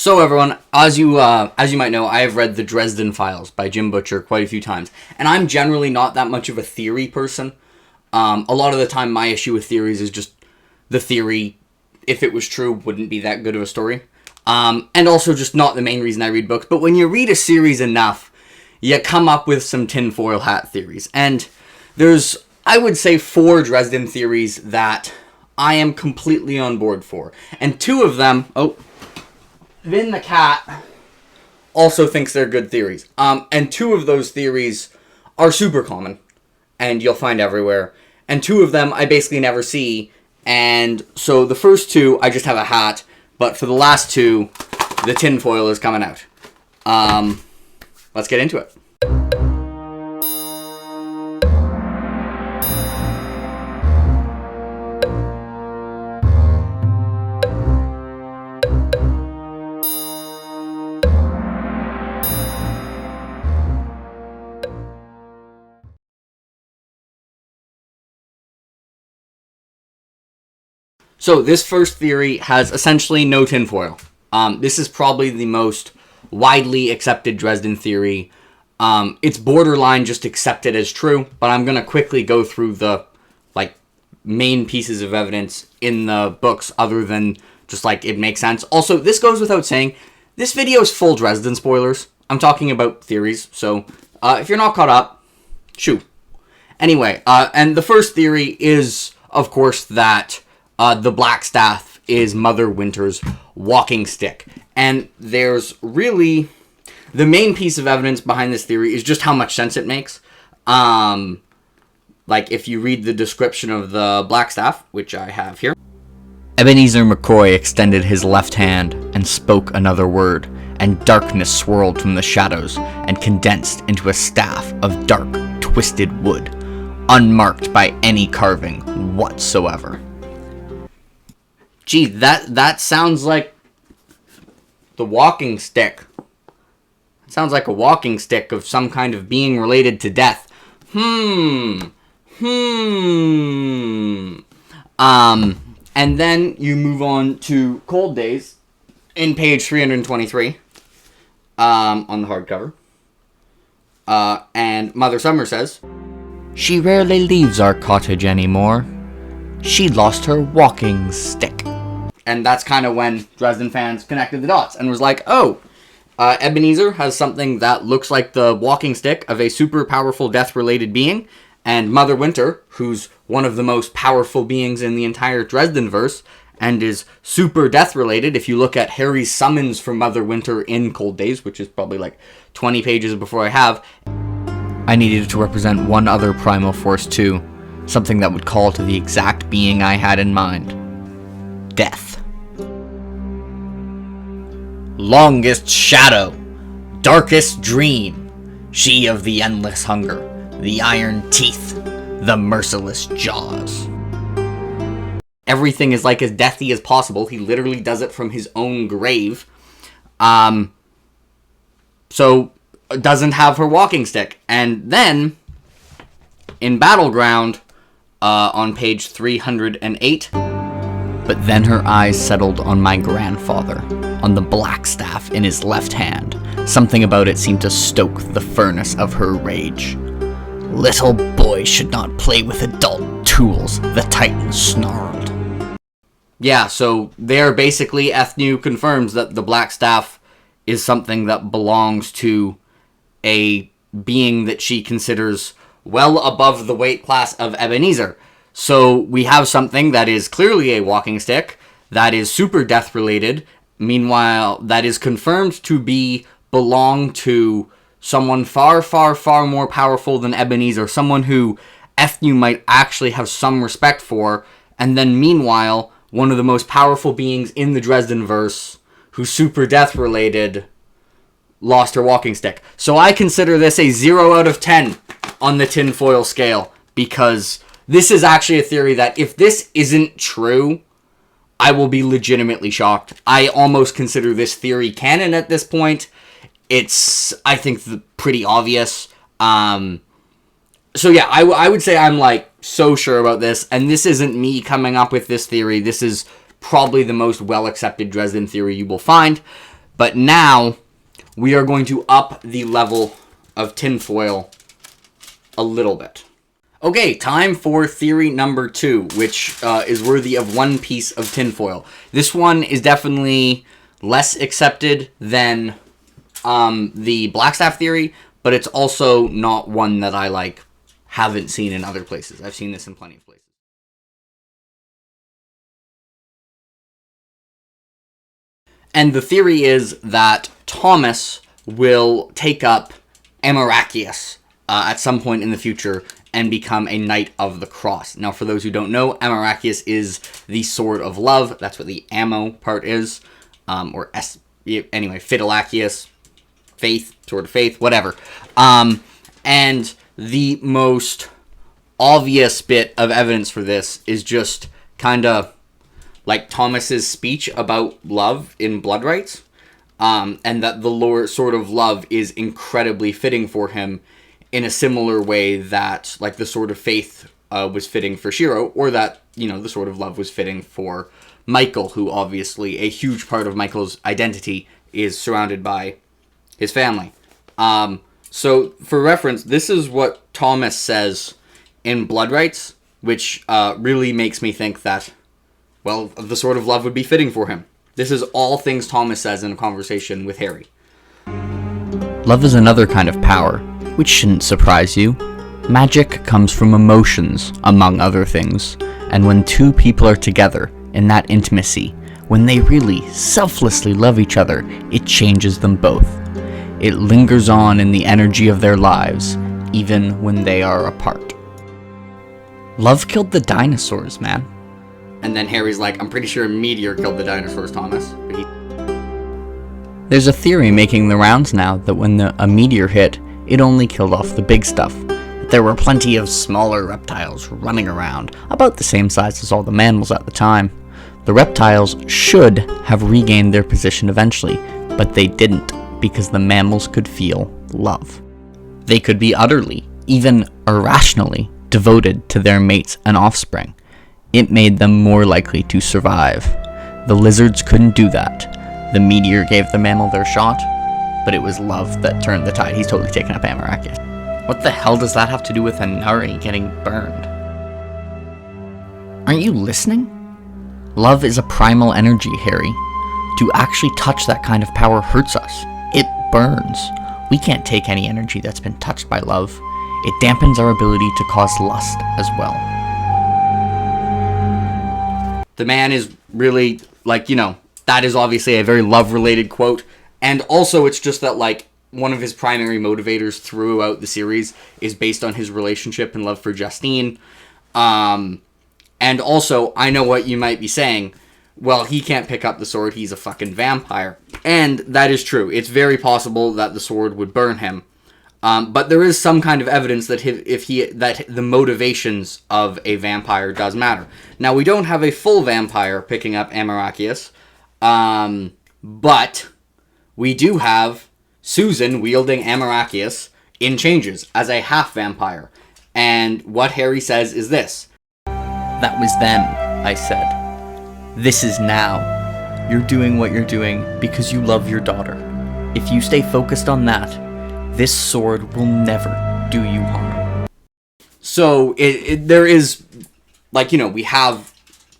So everyone, as you might know, I have read the Dresden Files by Jim Butcher quite a few times, and I'm generally not that much of a theory person. A lot of the time, my issue with theories is just the theory, if it was true, wouldn't be that good of a story. And also just not the main reason I read books. But when you read a series enough, you come up with some tinfoil hat theories. And there's, I would say, 4 Dresden theories that I am completely on board for. And 2 of them, Vin the cat also thinks they're good theories. And 2 of those theories are super common, and you'll find everywhere. And 2 of them I basically never see. And so the first 2, I just have a hat. But for the last 2, the tinfoil is coming out. Let's get into it. So this first theory has essentially no tinfoil. This is probably the most widely accepted Dresden theory. It's borderline just accepted as true, but I'm going to quickly go through the main pieces of evidence in the books other than just it makes sense. Also, this goes without saying, this video is full Dresden spoilers. I'm talking about theories, so if you're not caught up, shoo. Anyway, and the first theory is, of course, that the Black Staff is Mother Winter's walking stick. And there's really... the main piece of evidence behind this theory is just how much sense it makes. If you read the description of the Black Staff, which I have here. Ebenezar McCoy extended his left hand and spoke another word, and darkness swirled from the shadows and condensed into a staff of dark, twisted wood, unmarked by any carving whatsoever. Gee, that sounds like the walking stick. It sounds like a walking stick of some kind of being related to death. And then you move on to Cold Days in page 323 on the hardcover. And Mother Summer says, "She rarely leaves our cottage anymore. She lost her walking stick." And that's kind of when Dresden fans connected the dots and was like, oh, Ebenezar has something that looks like the walking stick of a super powerful death-related being, and Mother Winter, who's one of the most powerful beings in the entire Dresden verse, and is super death-related. If you look at Harry's summons for Mother Winter in Cold Days, which is probably 20 pages before I have, I needed to represent one other primal force too, something that would call to the exact being I had in mind. Death. Longest shadow, darkest dream, she of the endless hunger, the iron teeth, the merciless jaws. Everything is as deathy as possible. He literally does it from his own grave. So doesn't have her walking stick. And then in Battleground, on page 308, but then her eyes settled on my grandfather, on the Black Staff in his left hand. Something about it seemed to stoke the furnace of her rage. Little boys should not play with adult tools, the Titan snarled. Yeah, so there basically Ethnu confirms that the Black Staff is something that belongs to a being that she considers well above the weight class of Ebenezar. So we have something that is clearly a walking stick, that is super death related, meanwhile that is confirmed to belong to someone far, far, far more powerful than Ebenezar, someone who Ethnu might actually have some respect for, and then meanwhile, one of the most powerful beings in the Dresden verse, who's super death related, lost her walking stick. So I consider this a 0 out of 10 on the tinfoil scale, because this is actually a theory that if this isn't true, I will be legitimately shocked. I almost consider this theory canon at this point. It's, I think, pretty obvious. So yeah, I would say I'm so sure about this, and this isn't me coming up with this theory. This is probably the most well-accepted Dresden theory you will find. But now, we are going to up the level of tinfoil a little bit. Okay, time for theory number 2, which is worthy of one piece of tinfoil. This one is definitely less accepted than the Blackstaff theory, but it's also not one that I haven't seen in other places. I've seen this in plenty of places. And the theory is that Thomas will take up Amarachius at some point in the future and become a Knight of the Cross. Now, for those who don't know, Amarachius is the Sword of Love. That's what the ammo part is. Anyway, Fidelicius, Faith, Sword of Faith, whatever. And the most obvious bit of evidence for this is just kind of like Thomas's speech about love in Blood Rites. And that the Sword of Love is incredibly fitting for him in a similar way that, like, the Sword of Faith was fitting for Shiro, or that, the Sword of Love was fitting for Michael, who obviously a huge part of Michael's identity is surrounded by his family. So, for reference, this is what Thomas says in Blood Rites, which really makes me think that, well, the Sword of Love would be fitting for him. This is all things Thomas says in a conversation with Harry. Love is another kind of power, which shouldn't surprise you. Magic comes from emotions, among other things, and when two people are together in that intimacy, when they really selflessly love each other, it changes them both. It lingers on in the energy of their lives, even when they are apart. Love killed the dinosaurs, man. And then Harry's like, I'm pretty sure a meteor killed the dinosaurs, Thomas. There's a theory making the rounds now that when a meteor hit, it only killed off the big stuff. There were plenty of smaller reptiles running around, about the same size as all the mammals at the time. The reptiles should have regained their position eventually, but they didn't, because the mammals could feel love. They could be utterly, even irrationally, devoted to their mates and offspring. It made them more likely to survive. The lizards couldn't do that. The meteor gave the mammal their shot, but it was love that turned the tide. He's totally taken up Amarachius. What the hell does that have to do with a Nari getting burned? Aren't you listening? Love is a primal energy, Harry. To actually touch that kind of power hurts us. It burns. We can't take any energy that's been touched by love. It dampens our ability to cause lust as well. The man is really, that is obviously a very love-related quote. And also, it's just that, one of his primary motivators throughout the series is based on his relationship and love for Justine. And also, I know what you might be saying. Well, he can't pick up the sword, he's a fucking vampire. And that is true. It's very possible that the sword would burn him. But there is some kind of evidence that that the motivations of a vampire does matter. Now, we don't have a full vampire picking up Amarachius, but we do have Susan wielding Amarachius in Changes as a half-vampire. And what Harry says is this. That was then, I said. This is now. You're doing what you're doing because you love your daughter. If you stay focused on that, this sword will never do you harm. So, there is, we have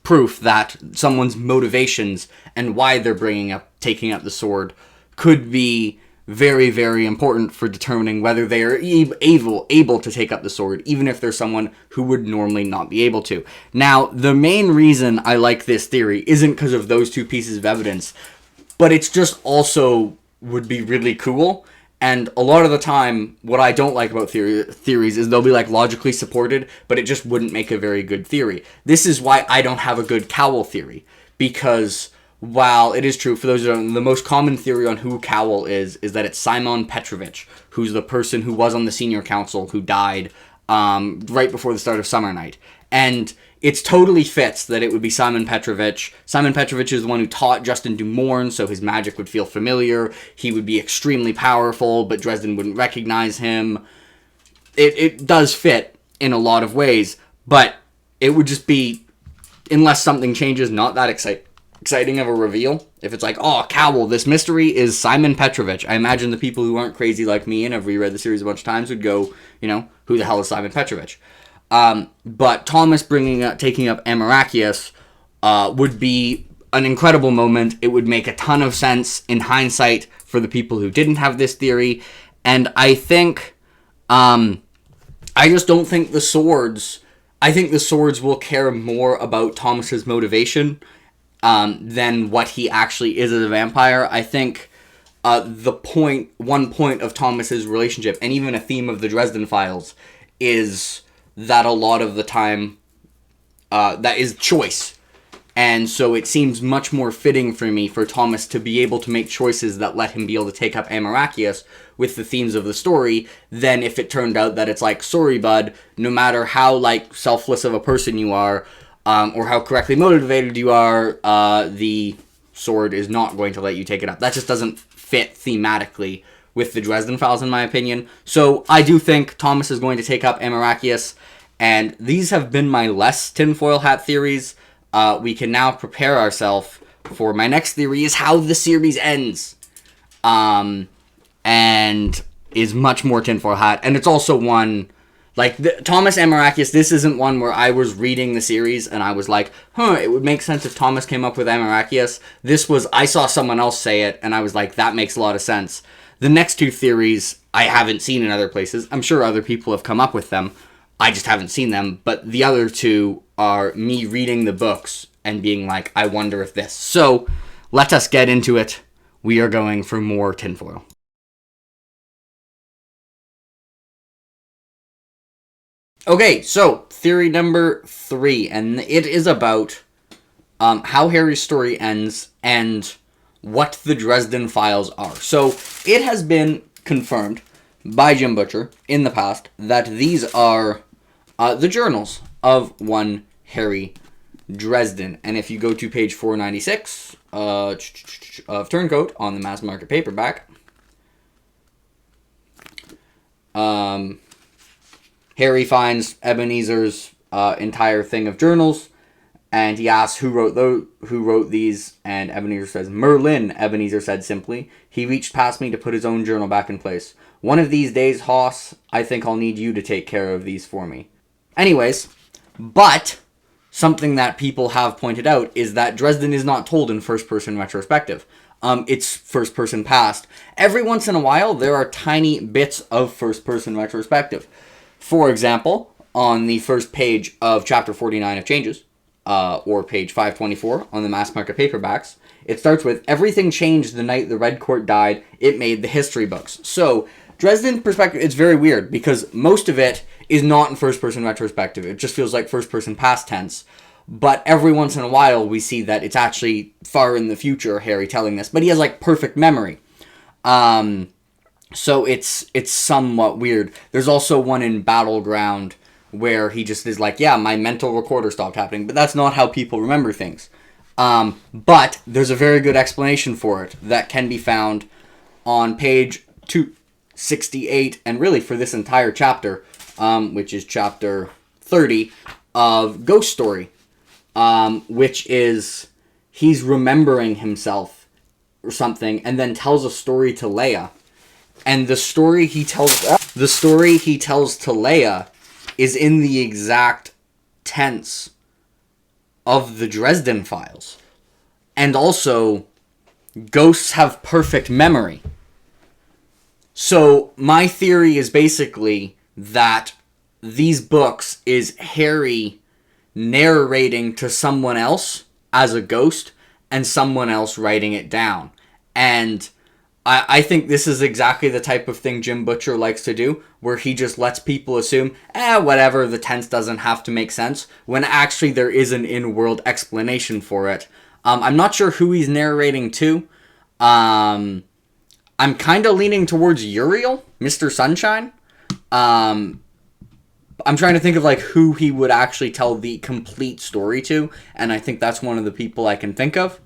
proof that someone's motivations and why they're taking up the sword could be very, very important for determining whether they are able to take up the sword, even if they're someone who would normally not be able to. Now, the main reason I like this theory isn't because of those two pieces of evidence, but it's just also would be really cool. And a lot of the time, what I don't like about theories is they'll be logically supported, but it just wouldn't make a very good theory. This is why I don't have a good Cowl theory, because while it is true, for those who don't know, the most common theory on who Cowl is that it's Simon Petrovich, who's the person who was on the senior council who died right before the start of Summer Night. And it's totally fits that it would be Simon Petrovich. Simon Petrovich is the one who taught Justin to mourn, so his magic would feel familiar. He would be extremely powerful, but Dresden wouldn't recognize him. It does fit in a lot of ways, but it would just be, unless something changes, not that exciting of a reveal. If it's like, oh, Cowl, this mystery is Simon Petrovich. I imagine the people who aren't crazy like me and have reread the series a bunch of times would go, who the hell is Simon Petrovich? But Thomas taking up Amarachius would be an incredible moment. It would make a ton of sense in hindsight for the people who didn't have this theory. And I think, I just don't think the swords... I think the swords will care more about Thomas's motivation than what he actually is as a vampire. I think one point of Thomas's relationship, and even a theme of the Dresden Files, is that a lot of the time that is choice. And so it seems much more fitting for me for Thomas to be able to make choices that let him be able to take up Amarachius with the themes of the story, than if it turned out that it's like, sorry bud, no matter how selfless of a person you are, or how correctly motivated you are, the sword is not going to let you take it up. That just doesn't fit thematically with the Dresden Files, in my opinion. So I do think Thomas is going to take up Amarachius, and these have been my less tinfoil hat theories. We can now prepare ourselves for my next theory, is how the series ends. And is much more tinfoil hat. And it's also one, Thomas Amarachius, this isn't one where I was reading the series and I was like, it would make sense if Thomas came up with Amarachius. This was, I saw someone else say it, and I was like, that makes a lot of sense. The next two theories I haven't seen in other places. I'm sure other people have come up with them. I just haven't seen them. But the other two are me reading the books and being like, I wonder if this. So, let us get into it. We are going for more tinfoil. Okay, so theory number 3, and it is about how Harry's story ends and what the Dresden Files are. So it has been confirmed by Jim Butcher in the past that these are the journals of one Harry Dresden. And if you go to page 496 of Turncoat on the mass market paperback, Harry finds Ebenezar's entire thing of journals, and he asks who wrote these, and Ebenezer says, Merlin, Ebenezer said simply. He reached past me to put his own journal back in place. One of these days, Hoss, I think I'll need you to take care of these for me. Anyways, but something that people have pointed out is that Dresden is not told in first-person retrospective. It's first-person past. Every once in a while, there are tiny bits of first-person retrospective. For example, on the first page of Chapter 49 of Changes, or page 524 on the mass market paperbacks, it starts with, everything changed the night the Red Court died, it made the history books. So, Dresden perspective, it's very weird, because most of it is not in first-person retrospective. It just feels like first-person past tense. But every once in a while, we see that it's actually far in the future, Harry telling this. But he has, perfect memory. So it's somewhat weird. There's also one in Battleground where he just is like, yeah, my mental recorder stopped happening. But that's not how people remember things. But there's a very good explanation for it that can be found on page 268, and really for this entire chapter, which is chapter 30 of Ghost Story, which is he's remembering himself or something and then tells a story to Leia. And the story he tells to Leia is in the exact tense of the Dresden Files. And also, ghosts have perfect memory. So, my theory is basically that these books is Harry narrating to someone else as a ghost and someone else writing it down. And I think this is exactly the type of thing Jim Butcher likes to do, where he just lets people assume, whatever, the tense doesn't have to make sense, when actually there is an in-world explanation for it. I'm not sure who he's narrating to. I'm kind of leaning towards Uriel, Mr. Sunshine. I'm trying to think of who he would actually tell the complete story to, and I think that's one of the people I can think of.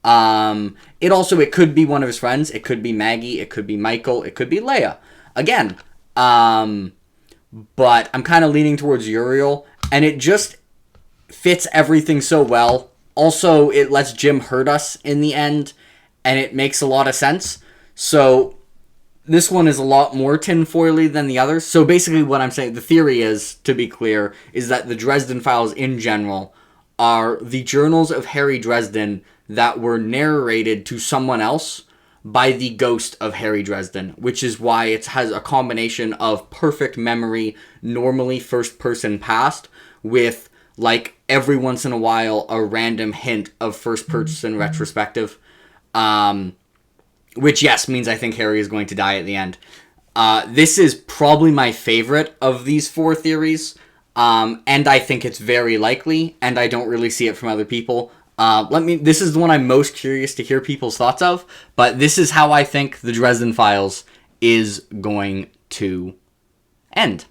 It could be one of his friends. It could be Maggie. It could be Michael. It could be Leia. Again, but I'm kind of leaning towards Uriel, and it just fits everything so well Also, it lets Jim hurt us in the end, and it makes a lot of sense. So this one is a lot more tinfoily than the others. So basically what I'm saying, the theory is, to be clear, is that the Dresden Files in general are the journals of Harry Dresden that were narrated to someone else by the ghost of Harry Dresden, which is why it has a combination of perfect memory, normally first person past, with like every once in a while a random hint of first person retrospective. Which, yes, means I think Harry is going to die at the end. This is probably my favorite of these four theories, and I think it's very likely, and I don't really see it from other people. This is the one I'm most curious to hear people's thoughts of, but this is how I think the Dresden Files is going to end.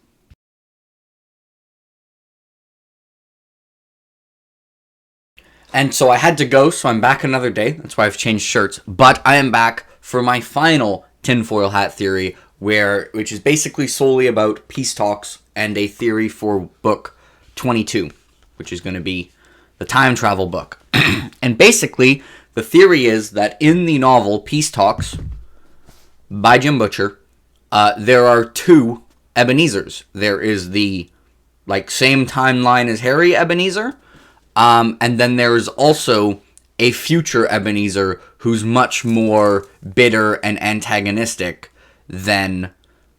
And so I had to go, so I'm back another day. That's why I've changed shirts. But I am back for my final tinfoil hat theory, which is basically solely about peace talks and a theory for book 22, which is going to be the time travel book. And basically, the theory is that in the novel Peace Talks by Jim Butcher, there are two Ebenezars. There is the same timeline as Harry Ebenezer, and then there is also a future Ebenezer who's much more bitter and antagonistic than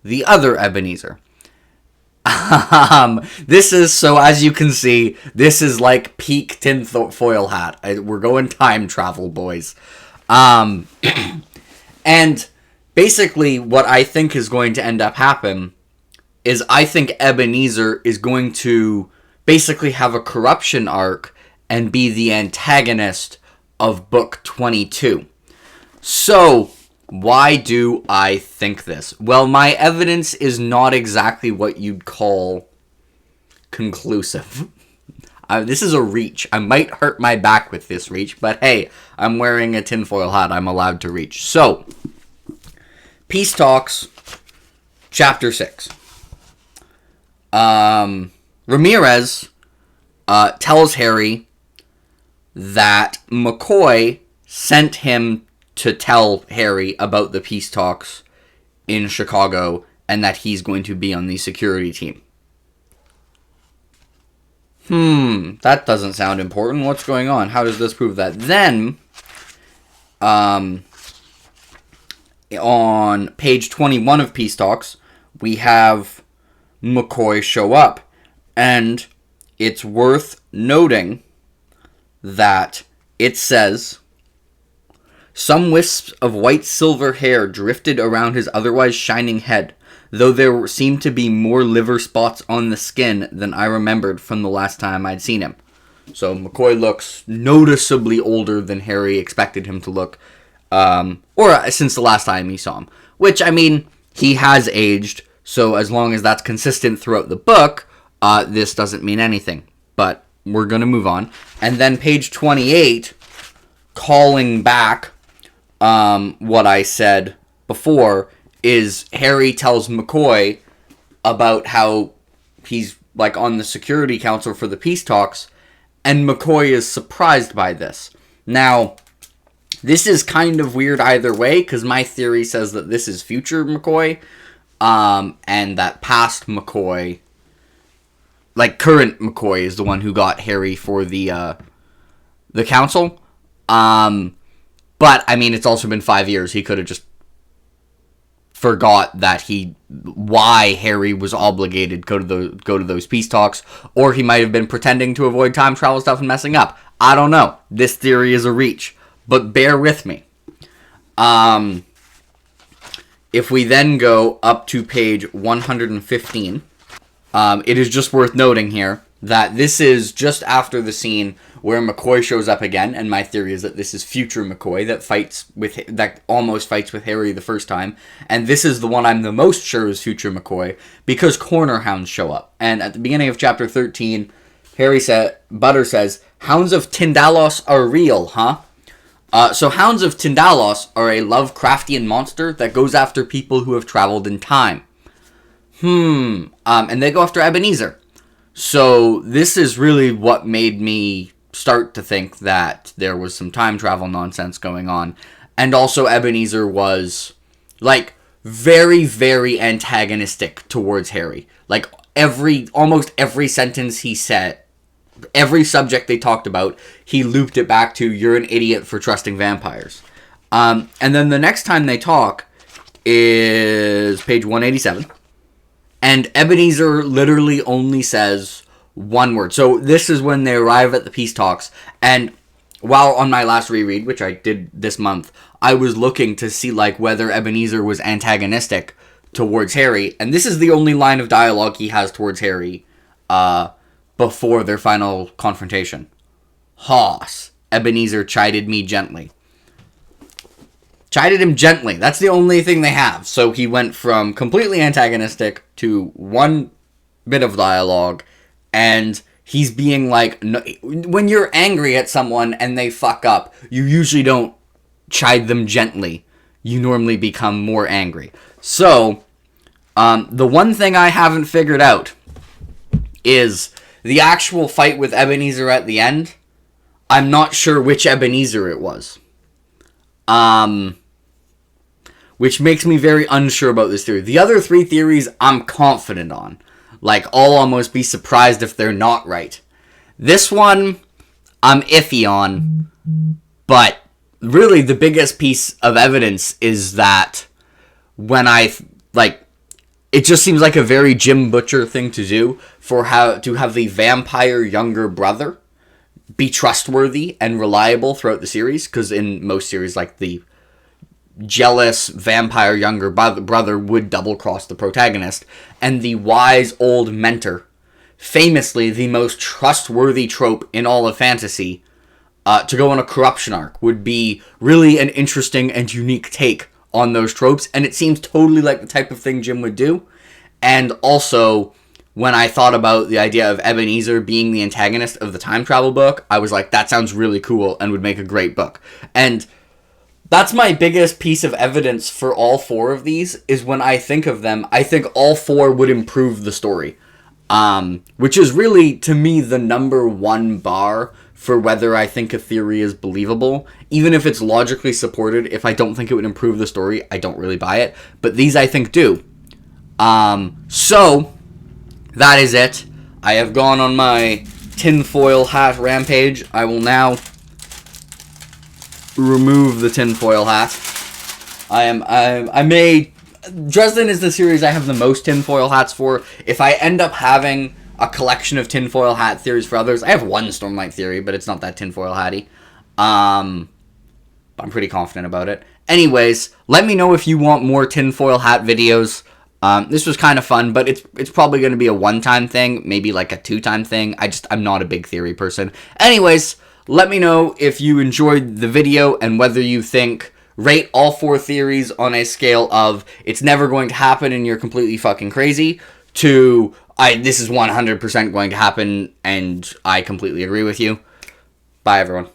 the other Ebenezer. This is, so as you can see, this is like peak tinfoil hat. We're going time travel, boys. And basically what I think is going to end up happen is I think Ebenezer is going to basically have a corruption arc and be the antagonist of book 22. So, why do I think this? Well, my evidence is not exactly what you'd call conclusive. This is a reach. I might hurt my back with this reach, but hey, I'm wearing a tinfoil hat. I'm allowed to reach. So, Peace Talks, Chapter 6. Ramirez tells Harry that McCoy sent him to tell Harry about the peace talks in Chicago and that he's going to be on the security team. That doesn't sound important. What's going on? How does this prove that? Then, on page 21 of Peace Talks, we have McCoy show up. And it's worth noting that it says, some wisps of white silver hair drifted around his otherwise shining head, though there seemed to be more liver spots on the skin than I remembered from the last time I'd seen him. So McCoy looks noticeably older than Harry expected him to look, or since the last time he saw him. Which, I mean, he has aged, so as long as that's consistent throughout the book, this doesn't mean anything. But we're going to move on. And then page 28, calling back what I said before, is Harry tells McCoy about how he's on the security council for the peace talks, and McCoy is surprised by this. Now, this is kind of weird either way, because my theory says that this is future McCoy, and that past McCoy, current McCoy, is the one who got Harry for the council. But, I mean, it's also been 5 years. He could have just forgot that why Harry was obligated to go to those peace talks, or he might have been pretending to avoid time travel stuff and messing up. I don't know. This theory is a reach, but bear with me. If we then go up to page 115, it is just worth noting here that this is just after the scene where McCoy shows up again, and my theory is that this is future McCoy that almost fights with Harry the first time, and this is the one I'm the most sure is future McCoy, because corner hounds show up. And at the beginning of chapter 13, Butter says, "Hounds of Tindalos are real, huh?" So Hounds of Tindalos are a Lovecraftian monster that goes after people who have traveled in time. And they go after Ebenezer. So this is really what made me start to think that there was some time travel nonsense going on. And also Ebenezer was, like, very, very antagonistic towards Harry. Like, almost every sentence he said, every subject they talked about, he looped it back to, you're an idiot for trusting vampires. And then the next time they talk is page 187. And Ebenezer literally only says one word. So this is when they arrive at the peace talks. And while on my last reread, which I did this month, I was looking to see, like, whether Ebenezer was antagonistic towards Harry. And this is the only line of dialogue he has towards Harry before their final confrontation. Hoss, Ebenezer chided me gently. Chided him gently. That's the only thing they have. So he went from completely antagonistic to one bit of dialogue, and he's being like, no, when you're angry at someone and they fuck up, you usually don't chide them gently. You normally become more angry. So, the one thing I haven't figured out is the actual fight with Ebenezer at the end. I'm not sure which Ebenezer it was. Which makes me very unsure about this theory. The other three theories I'm confident on. Like, I'll almost be surprised if they're not right. This one, I'm iffy on. But really, the biggest piece of evidence is that when it just seems like a very Jim Butcher thing to do to have the vampire younger brother be trustworthy and reliable throughout the series. Because in most series, like, the jealous vampire younger brother would double-cross the protagonist, and the wise old mentor, famously the most trustworthy trope in all of fantasy, to go on a corruption arc, would be really an interesting and unique take on those tropes, and it seems totally like the type of thing Jim would do. And also, when I thought about the idea of Ebenezer being the antagonist of the time travel book, I was like, that sounds really cool and would make a great book. And that's my biggest piece of evidence for all four of these, is when I think of them, I think all four would improve the story. Which is really, to me, the number one bar for whether I think a theory is believable. Even if it's logically supported, if I don't think it would improve the story, I don't really buy it. But these I think do. So, that is it. I have gone on my tinfoil hat rampage. I will now remove the tinfoil hat. Dresden is the series I have the most tinfoil hats for. If I end up having a collection of tinfoil hat theories for others, I have one Stormlight theory, but it's not that tinfoil hatty. I'm pretty confident about it. Anyways, let me know if you want more tinfoil hat videos. This was kind of fun, but it's probably going to be a one-time thing, maybe like a two-time thing. I'm not a big theory person. Anyways, let me know if you enjoyed the video and whether you rate all four theories on a scale of it's never going to happen and you're completely fucking crazy to this is 100% going to happen and I completely agree with you. Bye, everyone.